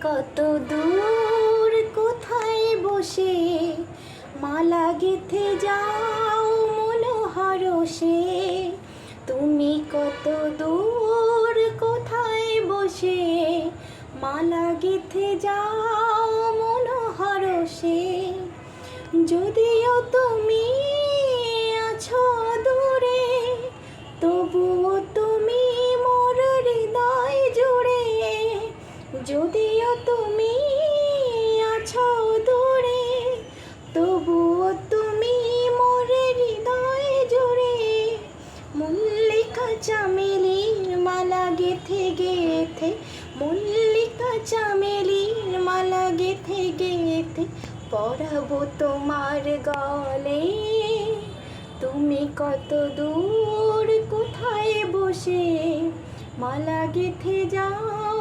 কত দূর কোথায় বসে মালা গেঁথে যাও মনোহরসে। তুমি কত দূর কোথায় বসে মালা গেঁথে যাও মনোহরসে। যদিও তুমি আছো দূরে, তবুও তুমি মোর হৃদয় জুড়ে। যদিও তুমি আছো দূরে, তবুও তুমি মোর হৃদয় জুড়ে। মল্লিকা চামেলির মালা গেঁথে গেঁথে, মল্লিকা চামেলির মালা গেঁথে গেঁথে পরাবো তোমার গলে। তুমি কত দূর কোথায় বসে মালা গেঁথে যাও